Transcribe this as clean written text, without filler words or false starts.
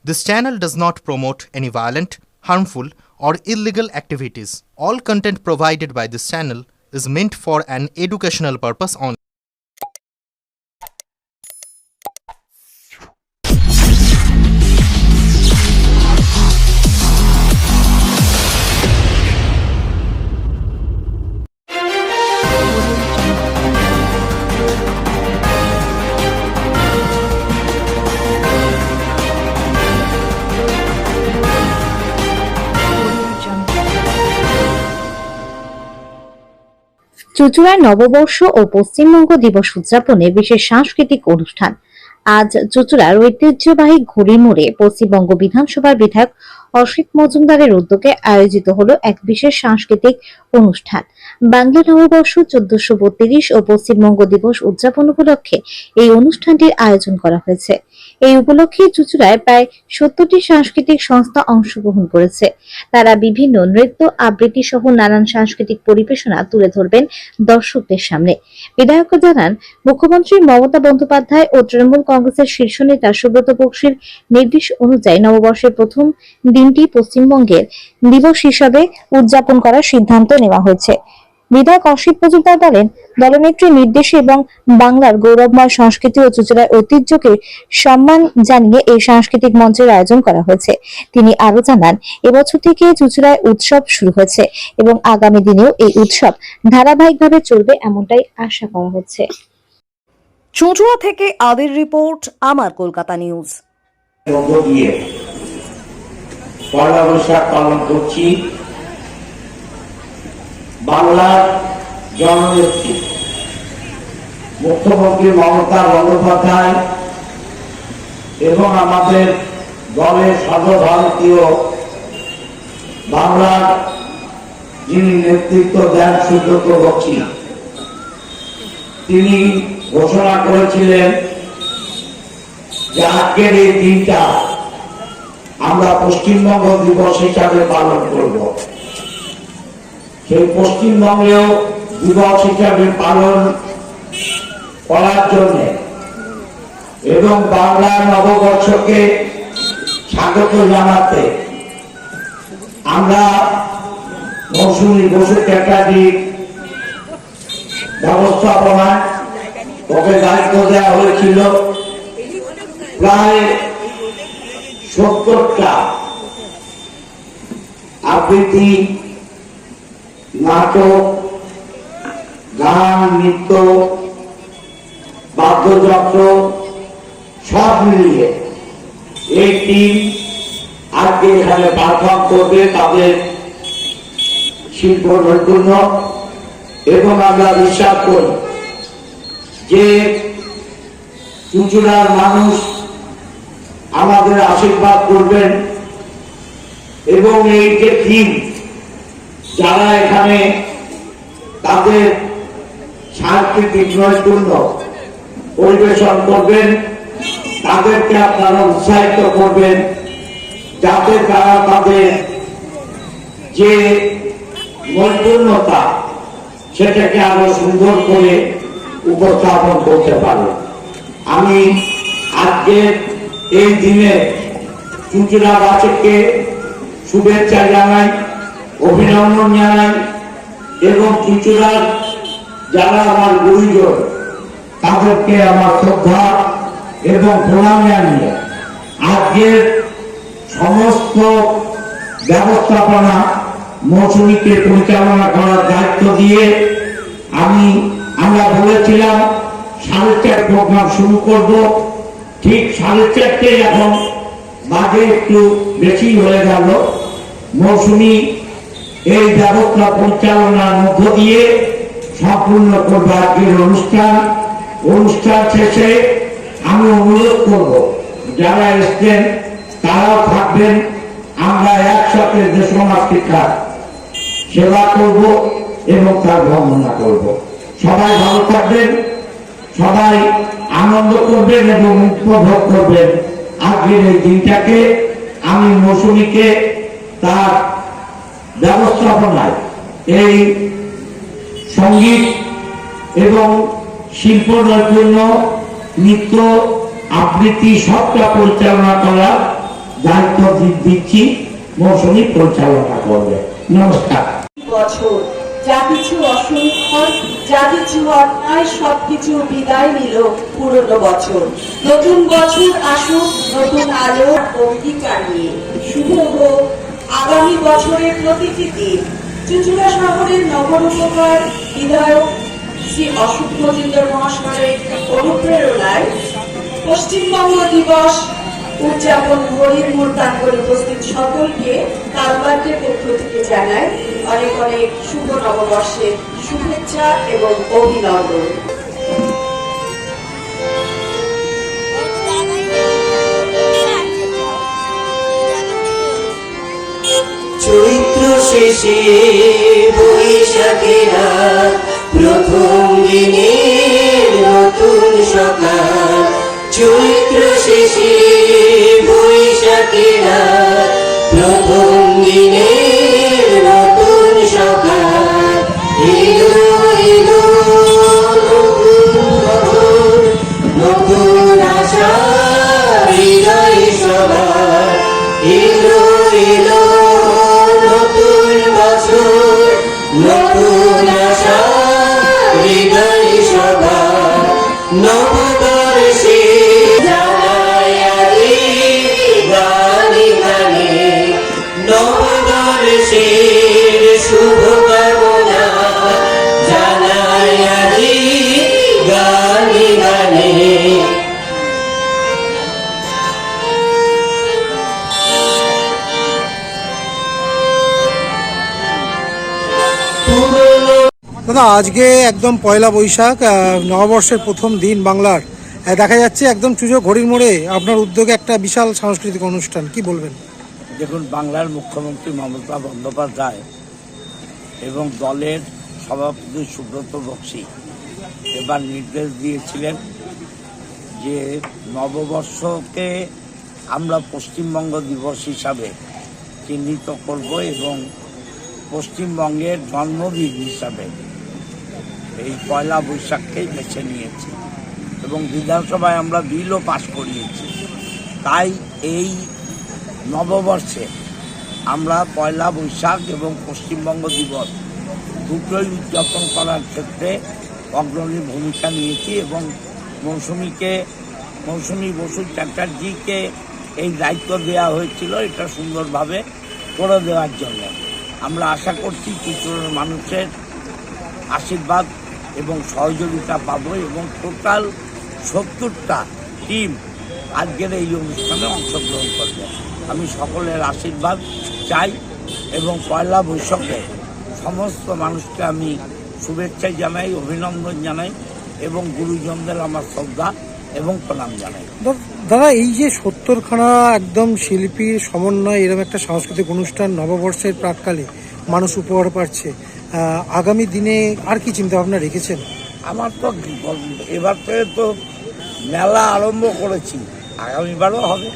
This channel does not promote any violent, harmful, or illegal activities. All content provided by this channel is meant for an educational purpose only. চুঁচুড়ার নববর্ষ ও পশ্চিমবঙ্গ দিবস উদযাপনে বিশেষ সাংস্কৃতিক অনুষ্ঠান। আজ চুঁচুড়ার ঐতিহ্যবাহী ঘুড়ি মোড়ে পশ্চিমবঙ্গ বিধানসভার বিধায়ক অসিত মজুমদারের উদ্যোগে আয়োজিত হলো এক বিশেষ সাংস্কৃতিক অনুষ্ঠান। বাংলা নববর্ষ 1432 ও পশ্চিমবঙ্গ দিবস উদযাপন উপলক্ষে এই অনুষ্ঠানটির আয়োজন করা হয়েছে। এই উপলক্ষে চুঁচুড়ায় প্রায় 70টি সাংস্কৃতিক সংস্থা অংশগ্রহণ করেছে। তারা বিভিন্ন নৃত্য, আবৃত্তি সহ নানান সাংস্কৃতিক পরিবেশনা তুলে ধরবেন দর্শকদের সামনে। বিধায়ক জানান, মুখ্যমন্ত্রী মমতা বন্দ্যোপাধ্যায় ও তৃণমূল কংগ্রেসের শীর্ষ নেতা সুব্রত বক্সির নির্দেশ অনুযায়ী নববর্ষের প্রথম দিনটি পশ্চিমবঙ্গের দিবস হিসাবে উদযাপন করার সিদ্ধান্ত নেওয়া হয়েছে। বিধায়ক অসিত মজুমদার বলেন, দলনেত্রীর নির্দেশে এবং বাংলার গৌরবময় সংস্কৃতি ও চুঁচুড়ার ঐতিহ্যকে সম্মান জানিয়ে এই সাংস্কৃতিক মঞ্চের আয়োজন করা হয়েছে। তিনি আরো জানান, এবছর থেকে চুঁচুড়ায় উৎসব শুরু হয়েছে এবং আগামী দিনেও এই উৎসব ধারাবাহিকভাবে চলবে এমনটাই আশা করা হচ্ছে। চুঁচুড়া থেকে আদির রিপোর্ট, আমার কলকাতা নিউজ। পয়লা বৈশাখ পালন করছি। বাংলার জননেত্রী মুখ্যমন্ত্রী মমতা বন্দ্যোপাধ্যায় এবং আমাদের দলের সর্বভারতীয় বাংলার যিনি নেতৃত্ব দেন সুব্রত বক্সি, তিনি ঘোষণা করেছিলেন যে আজকের এই দিনটা আমরা পশ্চিমবঙ্গ দিবস হিসাবে পালন করব। সেই পশ্চিমবঙ্গেও দিবস হিসাবে পালন করার জন্য এবং বাংলার নববর্ষকে স্বাগত জানাতে আমরা মৌসুমী বসু চ্যাটার্জির ব্যবস্থাপনায় ওকে দায়িত্ব দেওয়া হয়েছিল। প্রায় 70টা আবৃত্তি, নাটক, গান, নৃত্য, বাদ্যযন্ত্র সব মিলিয়ে এই টিম আজকে এখানে পারফর্ম করবে তাদের শিল্প নৈপুণ্য। এবং আমরা বিশ্বাস করি যে চুঁচুড়ার মানুষ আমাদের আশীর্বাদ করবেন এবং এই যে টিম যারা এখানে তাদের সাংস্কৃতিক নৈপুণ্য পরিবেশন করবেন তাদেরকে আপনারা উৎসাহিত করবেন, যাতে তারা তাদের যে নৈপুণ্যতা সেটাকে আরো সুন্দর করে উপস্থাপন করতে পারে। আমি আজকের এই দিনে চুঁচুড়াবাসীকে শুভেচ্ছা জানাই, অভিনন্দন জানাই এবং চুঁচুড়ার যারা আমার গুরুজন তাদেরকে আমার শ্রদ্ধা এবং প্রণাম জানিয়ে আজকের সমস্ত ব্যবস্থাপনা মৌসুমীকে পরিচালনা করার দায়িত্ব দিয়ে আমরা বলেছিলাম 4:30 প্রোগ্রাম শুরু করব। ঠিক 4:30 এখন বাজে, একটু বেশি হয়ে গেল। মৌসুমী এই ব্যবস্থা পরিচালনার মধ্য দিয়ে সম্পূর্ণ করবে আজকের অনুষ্ঠান শেষে আমি অনুরোধ করব যারা এসছেন তারাও থাকবেন। আমরা একসাথে দেশ সমাজশিক্ষার সেবা করব এবং তার বর্ণনা করব। সবাই ভালো থাকবেন, সবাই আনন্দ করবেন এবং উপভোগ করবেন আজকের এই দিনটাকে। আমি মৌসুমীকে তার ব্যবস্থাপনায় এই সঙ্গীত এবং শিল্প নৈপুণ্য, নৃত্য, আবৃত্তি সবটা পরিচালনা করার দিচ্ছি, মৌসুমী পরিচালনা করবে। নমস্কার। বছর যা কিছু অসংখ্য, যা কিছু অন্যায় সবকিছু বিদায় নিল পুরনো বছর। নতুন বছর আসুক নতুন আলোর অঙ্গীকার নিয়ে। শুভ হোক আগামী বছরের প্রতিটি দিন। চুঁচুড়া শহরের নগরোপকার বিধায়ক শ্রী অশোক মজুমদার মহাশয়ের অনুপ্রেরণায় পশ্চিমবঙ্গ দিবস উদযাপন ঘড়ির মোড় দান করে উপস্থিত সকলকে কারবারদের পক্ষ থেকে জানাই অনেক অনেক শুভ নববর্ষের শুভেচ্ছা এবং অভিনন্দন। চৈত্র শেষে বৈশাখেরা প্রথম দিনের নতুন সকাল। চৈত্র শেষে বৈশাখেরা প্রথম দিনের নতুন সকাল। এলো এলো নতুন বছর, নতুন আশা হৃদয়ে সবার। এলো এলো নতুন বছর, নতুন আশা হৃদয়ে সবার। নববর্ষে জানাই আজি গানে গানে নববর্ষের শুভকামনা জানাই আজি গানে গানে। দাদা, আজকে একদম পয়লা বৈশাখ, নববর্ষের প্রথম দিন বাংলার। দেখা যাচ্ছে একদম চুঁচো ঘড়ির মোড়ে আপনার উদ্যোগে একটা বিশাল সাংস্কৃতিক অনুষ্ঠান, কি বলবেন? দেখুন, বাংলার মুখ্যমন্ত্রী মমতা বন্দ্যোপাধ্যায় এবং দলের সভাপতি সুব্রত বক্সী এবার নির্দেশ দিয়েছিলেন যে নববর্ষকে আমরা পশ্চিমবঙ্গ দিবস হিসাবে চিহ্নিত করব এবং পশ্চিমবঙ্গের জন্মদিন হিসাবে এই পয়লা বৈশাখকেই বেছে নিয়েছি এবং বিধানসভায় আমরা বিলও পাশ করিয়েছি। তাই এই নববর্ষে আমরা পয়লা বৈশাখ এবং পশ্চিমবঙ্গ দিবস দুটোই উদযাপন করার ক্ষেত্রে অগ্রণী ভূমিকা নিয়েছি এবং মৌসুমী বসু চ্যাটার্জিকে এই দায়িত্ব দেওয়া হয়েছিল এটা সুন্দরভাবে করে দেওয়ার জন্য। আমরা আশা করছি চুঁচুড়ার মানুষের আশীর্বাদ এবং সহযোগিতা পাবো এবং টোটাল 70টা টিম আজকের এই অনুষ্ঠানে অংশগ্রহণ করবে। আমি সকলের আশীর্বাদ চাই এবং পয়লা বৈশাখে সমস্ত মানুষকে আমি শুভেচ্ছা জানাই, অভিনন্দন জানাই এবং গুরুজনদের আমার শ্রদ্ধা এবং প্রণাম জানাই। দাদা, এই যে 70খানা একদম শিল্পীর সমন্বয় এরকম একটা সাংস্কৃতিক অনুষ্ঠান নববর্ষের প্রাককালে মানুষ উপহার পাচ্ছে, আগামী দিনে আর কি চিন্তা ভাবনা রেখেছেন? আমার তো এবার থেকে তো মেলা আরম্ভ করেছি, আগামীবারও হবে।